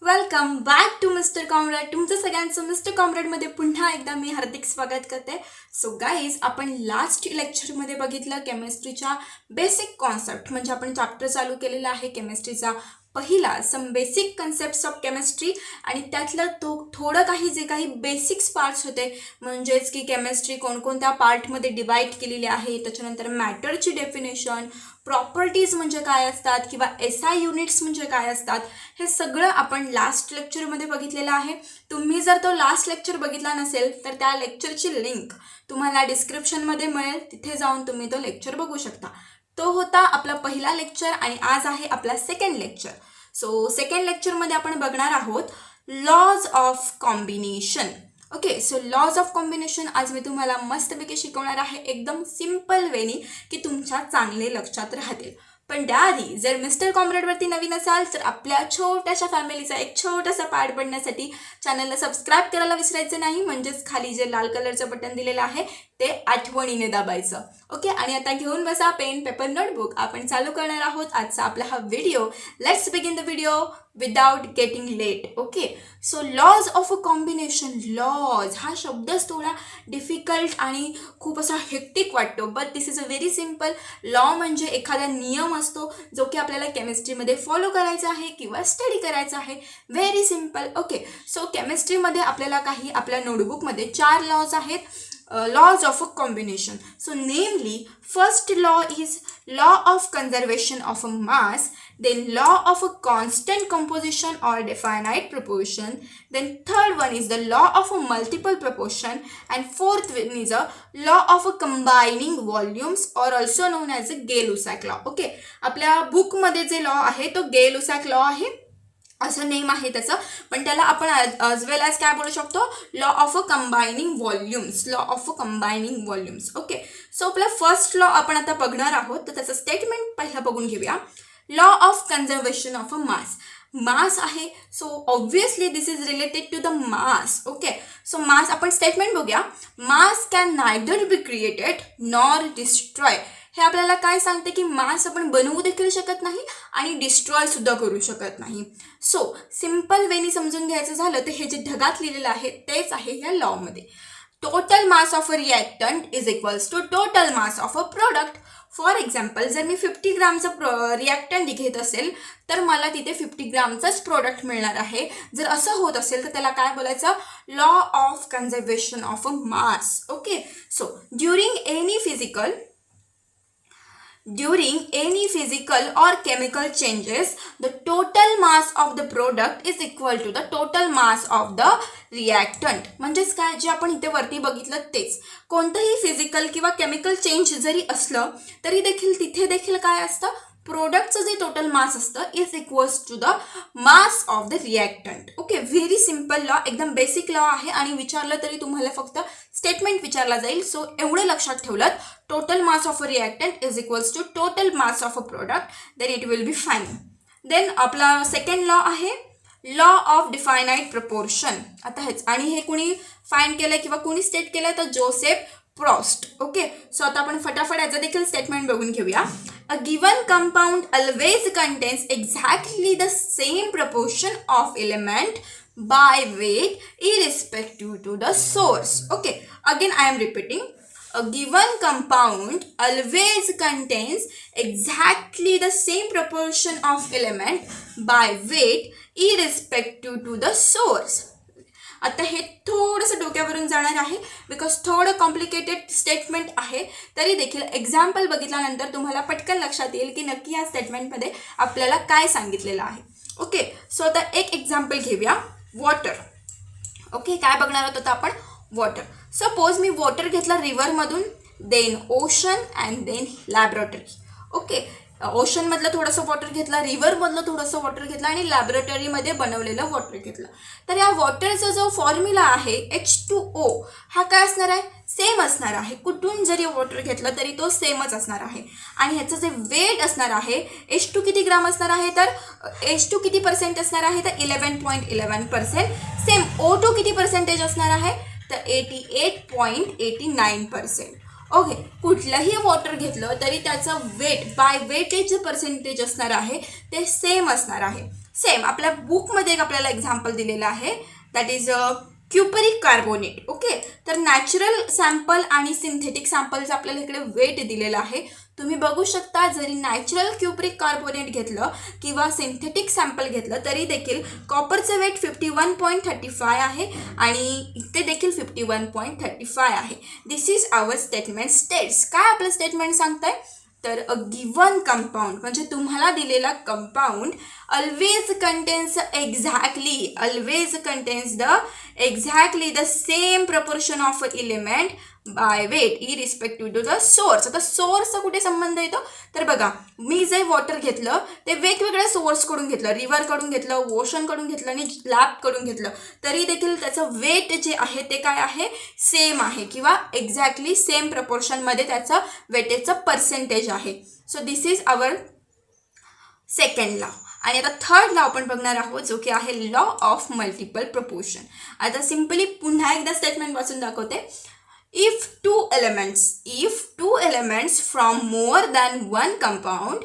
Welcome back to mister comrade. तुमचं सगळ्यांचं mister कॉम्रेडमध्ये पुन्हा एकदा मी हार्दिक स्वागत करते. सो गाईज, आपण लास्ट लेक्चरमध्ये बघितलं केमिस्ट्रीच्या बेसिक कॉन्सेप्ट, म्हणजे आपण चॅप्टर चालू केलेला आहे केमिस्ट्रीचा पहिला some basic concepts of chemistry, आणि त्यातलं थोडं काही जे काही बेसिक्स पार्ट्स होते, म्हणजेच की केमिस्ट्री कोणकोणत्या पार्टमध्ये डिवाईड केलेली आहे, त्याच्यानंतर मॅटरची डेफिनेशन, प्रॉपर्टीज म्हणजे काय असतात किंवा SI युनिट्स म्हणजे काय असतात, हे सगळं आपण लास्ट लेक्चरमध्ये बघितलेलं आहे. तुम्ही जर तो लास्ट लेक्चर बघितला नसेल तर त्या लेक्चरची लिंक तुम्हाला डिस्क्रिप्शनमध्ये मिळेल, तिथे जाऊन तुम्ही तो लेक्चर बघू शकता. तो होता आपला पहिला लेक्चर आणि आज आहे आपला सेकंड लेक्चर. सो सेकंड लेक्चरमध्ये आपण बघणार आहोत laws of combination. Okay, so laws of combination आज मी तुम्हाला मस्तपैकी शिकवणार आहे, एकदम सिम्पल वेनी की तुमच्या चांगले लक्षात राहतील. पण त्याआधी जर मिस्टर कॉम्रेडवरती नवीन असाल तर आपल्या छोट्याशा फॅमिलीचा एक छोटासा पार्ट बनण्यासाठी चॅनलला सबस्क्राईब करायला विसरायचं नाही, म्हणजेच खाली जे लाल कलरचं बटन दिलेलं आहे ते आठवणीने दाबायचं. ओके, आणि आता घेऊन बसा पेन पेपर नोटबुक. आपण चालू करणार आहोत आजचा आपला हा video. Let's begin the video without getting late. Okay, so laws of a combination. Laws हा शब्दच थोडा डिफिकल्ट आणि खूप असा हेक्टिक वाटतो, but this is a very simple. Law म्हणजे एखादा नियम असतो जो की आपल्याला केमिस्ट्रीमध्ये फॉलो करायचा आहे किंवा स्टडी करायचा आहे. Very simple. ओके, सो केमिस्ट्रीमध्ये आपल्याला काही आपल्या नोटबुकमध्ये 4 लॉज आहेत. Laws of a combination. So namely, first law is law of conservation of a mass, then law of a constant composition or definite proportion, then third one is the law of a multiple proportion, and fourth one is a law of a combining volumes or also known as a Gay-Lussac law. Okay, आपल्या बुकमध्ये जे law आहे तो Gay-Lussac law आहे, असं name आहे त्याचं, पण त्याला आपण ॲज वेल ॲज काय बोलू शकतो, law of a combining volumes. Law of a combining volumes. Okay, so आपला फर्स्ट लॉ आपण आता बघणार आहोत, तर त्याचं स्टेटमेंट पहिला बघून घेऊया. Law of conservation of a mass. Mass आहे, so obviously this is related to the mass. Okay, so mass आपण स्टेटमेंट बघूया. Mass can neither be created nor destroy. हे आपल्याला काय सांगते की मास आपण बनवू देखील शकत नाही आणि डिस्ट्रॉय सुद्धा करू शकत नाही. सो सिम्पल वेनी समजून घ्यायचं झालं तर हे जे ढगात लिहिलेलं आहे तेच आहे या लॉमध्ये. Total mass of a reactant is equals to total mass of a product. For example, जर मी 50 ग्रामचं रिॲक्टंट घेत असेल तर मला तिथे 50 ग्रामचंच प्रोडक्ट मिळणार आहे. जर असं होत असेल तर त्याला काय बोलायचं, law of conservation of a mass. Okay, so During any physical or chemical changes, the total mass of the product is equal to the total mass of the reactant. म्हणजेच काय, जे आपण इथे वरती बघितलं तेच. कोणतंही फिजिकल किंवा केमिकल चेंज जरी असलं तरी देखील तिथे देखील काय असतं, प्रोडक्टचं जे टोटल मास असतं is equals to the mass of the reactant. Okay, very simple law, एकदम बेसिक लॉ आहे, आणि विचारलं तरी तुम्हाला फक्त स्टेटमेंट विचारला जाईल. सो एवढं लक्षात ठेवलं, total mass of a reactant is equals to total mass of a product, then it will be fine. Then आपला सेकंड लॉ आहे लॉ ऑफ डिफायनाईट प्रपोर्शन. आता हेच, आणि हे कुणी फाईन केलं किंवा कुणी स्टेट केलं तर जोसेफ प्रॉस्ट. ओके, सो आता आपण फटाफट याचं देखील स्टेटमेंट बघून घेऊया. A given compound always contains exactly the same proportion of element by weight irrespective to the source. Okay, again I am repeating. A given compound always contains exactly the same proportion of element by weight irrespective to the source. आता हे थोडंसं डोक्यावरून जाणार आहे because थोडं complicated statement आहे, तरी देखील एक्झाम्पल बघितल्यानंतर तुम्हाला पटकन लक्षात येईल की नक्की या स्टेटमेंटमध्ये आपल्याला काय सांगितलेलं आहे. ओके, सो आता एक एक्झाम्पल घेऊया, वॉटर. ओके, काय बघणार आहोत आता आपण, वॉटर. सपोज मी वॉटर घेतला रिव्हरमधून, then ocean and then laboratory. Okay, ओशनमधलं थोडंसं वॉटर घेतलं, रिव्हरमधलं थोडंसं वॉटर घेतलं आणि लॅबोरेटरीमध्ये बनवलेलं वॉटर घेतलं. तर या वॉटरचा जो फॉर्म्युला आहे H2O हा काय असणार आहे, सेम असणार आहे. कुठून जरी वॉटर घेतलं तरी तो सेमच असणार आहे. आणि ह्याचं जे वेट असणार आहे, H2 किती ग्राम असणार आहे, तर H2 किती पर्सेंट असणार आहे, तर 11.11%. सेम O2 किती पर्सेंटेज असणार आहे, तर 88.89%. ओके, कुठलंही वॉटर घेतलं तरी त्याचं वेट बाय वेटेज जे पर्सेंटेज असणार आहे ते सेम असणार आहे. सेम आपल्या बुकमध्ये एक आपल्याला एक्झाम्पल दिलेलं आहे, दॅट इज क्युपरिक कार्बोनेट. ओके, तर नॅचरल सॅम्पल आणि सिंथेटिक सॅम्पलचं आपल्याला इकडे वेट दिलेलं आहे. तुम्ही बघू शकता, जरी नॅचरल क्युपरिक कार्बोनेट घेतलं किंवा सिंथेटिक सॅम्पल घेतलं तरी देखील कॉपरचं वेट 51.35 आहे आणि इथे देखील 51.35 आहे. दिस इज आवर स्टेटमेंट स्टेट्स. काय आपलं स्टेटमेंट सांगताय, तर अ गिवन कंपाऊंड म्हणजे तुम्हाला दिलेला compound always contains exactly the same proportion of element by weight irrespective to the source. आता सोर्सचा कुठे संबंध येतो, तर बघा मी जे वॉटर घेतलं ते वेगवेगळ्या सोर्सकडून घेतलं, रिव्हरकडून घेतलं, ओशनकडून घेतलं आणि लॅबकडून घेतलं, तरी देखील त्याचं वेट जे आहे ते काय आहे, सेम आहे किंवा एक्झॅक्टली सेम प्रपोर्शनमध्ये त्याचं वेटेजचं पर्सेंटेज आहे. So this is our second law. आणि आता थर्ड लॉ आपण बघणार आहोत, जो की आहे लॉ ऑफ मल्टिपल प्रपोर्शन. आता सिम्पली पुन्हा एकदा स्टेटमेंट वाचून दाखवते. If two elements from more than one compound,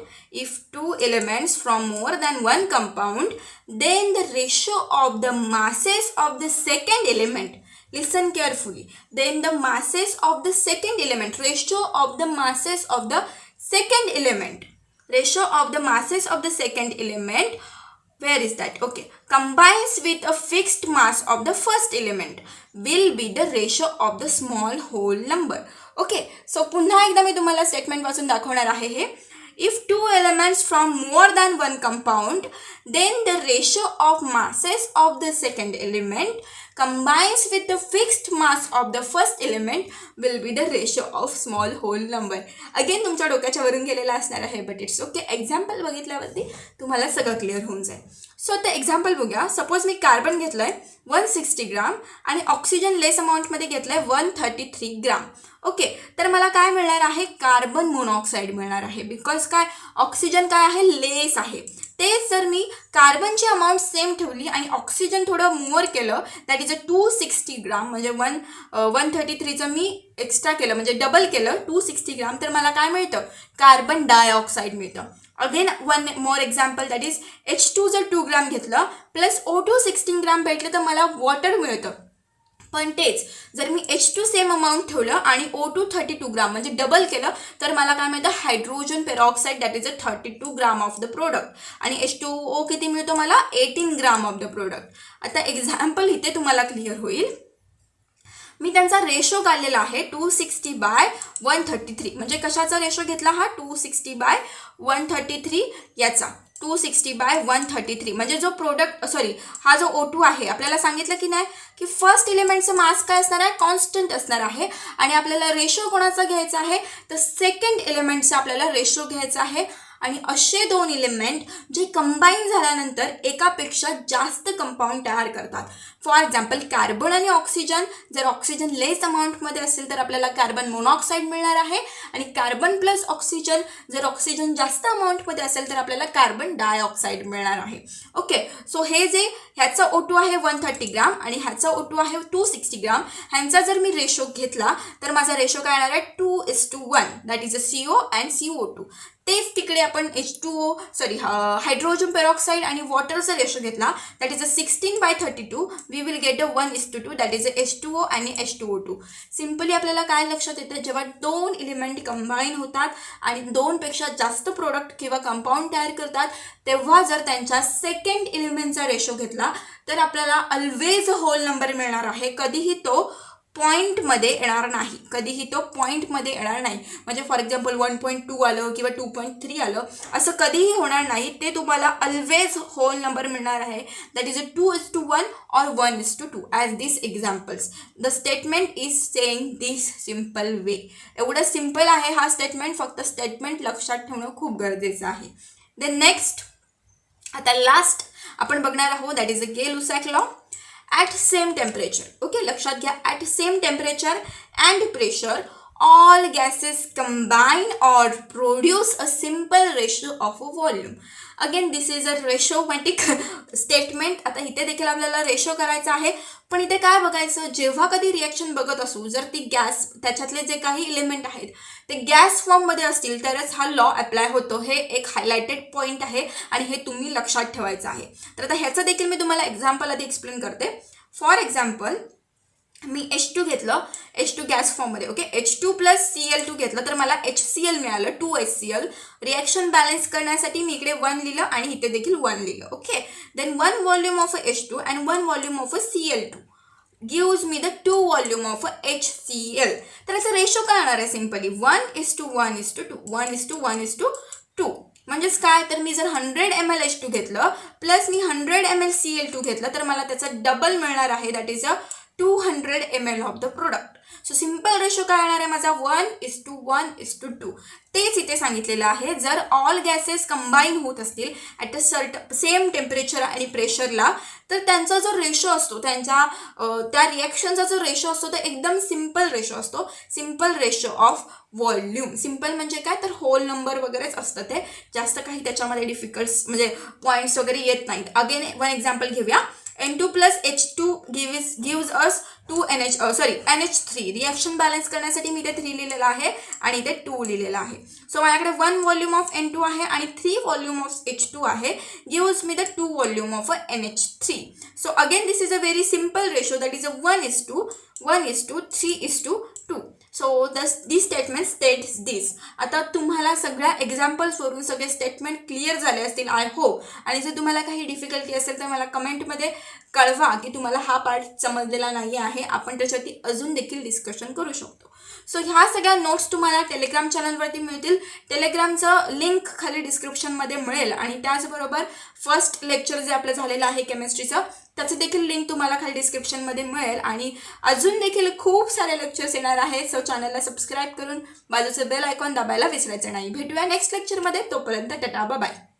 then the ratio of the masses of the second element, listen carefully, then the masses of the second element, ratio of the masses of the second element, where is that, okay, combines with a fixed mass of the first element will be the ratio of the small whole number. Okay, so पुन्हा एकदा मी तुम्हाला statement वाचून दाखवणार आहे हे. If two elements from more than one compound, then the ratio of masses of the second element combines with the fixed mass of the first element will be the ratio of small whole number. Again तुमच्या डोक्याच्या वरून गेलेला असणार आहे, but it's okay. Example बघितल्यावरती तुम्हाला सगळं clear होऊन जाईल. सो ते एक्झाम्पल बघूया. सपोज मी कार्बन घेतलं आहे 160 ग्राम आणि ऑक्सिजन लेस अमाऊंटमध्ये घेतलं आहे 133 ग्राम. ओके, तर मला काय मिळणार आहे, कार्बन मोनॉक्साईड मिळणार आहे. बिकॉज काय, ऑक्सिजन काय आहे, लेस आहे. तेच जर मी कार्बनची अमाऊंट सेम ठेवली आणि ऑक्सिजन थोडं मोर केलं, दॅट इज अ 260 ग्राम, म्हणजे 133चं मी एक्स्ट्रा केलं म्हणजे डबल केलं 260 ग्राम, तर मला काय मिळतं, कार्बन डायऑक्साईड मिळतं. Again one more example, that is H2 जर 2 ग्राम घेतलं प्लस O2 16 ग्राम भेटलं तर मला वॉटर मिळतं. पण तेच जर मी H2 सेम अमाऊंट ठेवलं आणि O2 32 ग्राम म्हणजे डबल केलं तर मला काय मिळतं, hydrogen peroxide, that is a 32 gram of the product. आणि H2O किती मिळतो मला, 18 ग्राम ऑफ द प्रोडक्ट. आता एक्झाम्पल इथे तुम्हाला क्लिअर होईल. मी त्यांचा रेशो काढलेला आहे 260/133. म्हणजे कशाचा रेशो घेतला हा, 260/133 याचा. 260/133 म्हणजे जो प्रोडक्ट हा जो O2 आहे, आपल्याला सांगितलं की नाही की फर्स्ट एलिमेंटचं मास काय असणार आहे, कॉन्स्टंट असणार आहे. आणि आपल्याला रेशो कोणाचा घ्यायचा आहे, तर सेकंड एलिमेंटचा आपल्याला रेशो घ्यायचा आहे. आणि असे दोन एलिमेंट जे कंबाईन झाल्यानंतर एकापेक्षा जास्त कंपाऊंड तयार करतात. फॉर एक्झाम्पल कार्बन आणि ऑक्सिजन, जर ऑक्सिजन लेस अमाऊंटमध्ये असेल तर आपल्याला कार्बन मोनॉक्साईड मिळणार आहे. आणि कार्बन प्लस ऑक्सिजन, जर ऑक्सिजन जास्त अमाऊंटमध्ये असेल तर आपल्याला कार्बन डायऑक्साईड मिळणार आहे. ओके, सो हे जे ह्याचा O2 आहे 130 ग्राम आणि ह्याचा O2 आहे 260 ग्राम, ह्यांचा जर मी रेशो घेतला तर माझा रेशो काय येणार आहे, 2:1, that is a CO and CO2. तेच तिकडे आपण हायड्रोजन पेरॉक्साईड आणि वॉटरचा रेशो घेतला, that is a 16/32, we will get a 1:2, that is a H2O आणि H2O2. सिम्पली आपल्याला काय लक्षात येतं, जेव्हा दोन एलिमेंट कंबाईन होतात आणि 2पेक्षा जास्त प्रोडक्ट किंवा कंपाऊंड तयार करतात, तेव्हा जर त्यांच्या सेकंड एलिमेंटचा रेशो घेतला तर आपल्याला ऑलवेज होल नंबर मिळणार आहे. कधीही तो पॉईंटमध्ये येणार नाही, म्हणजे फॉर एक्झाम्पल 1.2 आलं किंवा 2.3 आलं असं कधीही होणार नाही. ते तुम्हाला ऑलवेज होल नंबर मिळणार आहे, दॅट इज अ 2:1 और 1:2 as this examples. The statement is saying this simple way. एवढं सिम्पल आहे हा स्टेटमेंट, फक्त स्टेटमेंट लक्षात ठेवणं खूप गरजेचं आहे. देन नेक्स्ट, आता लास्ट आपण बघणार आहोत, that is a Gay-Lussac law. At same temperature, okay लक्षात घ्या, at same temperature and pressure all gases combine or produce a simple ratio of a volume. Again this is a ratiometric statement. आता इथे देखील आपल्याला ratio करायचा आहे, पण इथे काय बघायचं, जेव्हा कधी रिॲक्शन बघत असू, जर ती गॅस त्याच्यातले जे काही एलिमेंट आहेत ते गॅस फॉर्ममध्ये असतील तरच हा लॉ अप्लाय होतो. हे एक हायलाइटेड पॉईंट आहे आणि हे तुम्ही लक्षात ठेवायचं आहे. तर आता ह्याचं देखील मी तुम्हाला एक्झाम्पल आधी एक्सप्लेन करते. फॉर एक्झाम्पल मी H2 घेतलं, H2 गॅस फॉर्ममध्ये, ओके. H2 प्लस Cl2 घेतलं तर मला HCl मिळालं, 2HCl. रिॲक्शन बॅलन्स करण्यासाठी मी इकडे 1 लिहिलं आणि इथे देखील 1 लिहिलं, okay. Then 1 volume of H2 and 1 volume of Cl2 gives me the 2 volume of HCl. तर याचा रेशो काय होणार आहे, सिम्पली 1:1:2, 1:1:2. म्हणजेच काय, तर मी जर 100 ml H2 घेतलं प्लस मी 100 ml Cl2 घेतलं तर मला त्याचा डबल मिळणार आहे, that is a 200 ml of the product. So simple ratio काय येणार आहे माझा, 1:1:2. तेच इथे सांगितलेलं आहे. जर ऑल गॅसेस कंबाईन होत असतील ॲट अ सेम टेम्परेचर आणि प्रेशरला, तर त्यांचा जो रेशो असतो, त्यांच्या त्या रिॲक्शनचा जो रेशो असतो तो एकदम सिम्पल रेशो असतो, simple ratio of volume. Simple म्हणजे काय, तर होल नंबर वगैरेच असतं, ते जास्त काही त्याच्यामध्ये डिफिकल्ट म्हणजे पॉईंट्स वगैरे येत नाहीत. अगेन वन एक्झाम्पल घेऊया. N2 plus H2 gives us NH3. Reaction balance करण्यासाठी मी इथे 3 लिहिलेलं आहे आणि इथे 2 लिहिलेलं आहे. सो माझ्याकडे 1 व्हॉल्यूम ऑफ N2 आहे आणि 3 व्हॉल्यूम ऑफ H2 आहे. Gives me the 2 volume of NH3. So again this is a very simple ratio, that is a 1:3:2. So this statement states this. आता तुम्हाला सगळ्या एक्झाम्पल्सवरून सगळे स्टेटमेंट क्लिअर झाले असतील, आय होप. आणि जर तुम्हाला काही डिफिकल्टी असेल तर मला कमेंटमध्ये कळवा की तुम्हाला हा पार्ट समजलेला नाही आहे, आपण त्याच्यावरती अजून देखील डिस्कशन करू शकतो. सो ह्या सगळ्या नोट्स तुम्हाला टेलिग्राम चॅनलवरती मिळतील. टेलिग्रामचं लिंक खाली डिस्क्रिप्शनमध्ये मिळेल आणि त्याचबरोबर फर्स्ट लेक्चर जे आपलं झालेलं आहे केमिस्ट्रीचं, त्याचं देखील लिंक तुम्हाला खाली डिस्क्रिप्शनमध्ये मिळेल. आणि अजून देखील खूप सारे लेक्चर्स येणार आहेत. सो चॅनलला सबस्क्राईब करून बाजूचं बेल आयकॉन दाबायला विसरायचं नाही. भेटूया नेक्स्ट लेक्चरमध्ये. तोपर्यंत टाटा, बाय.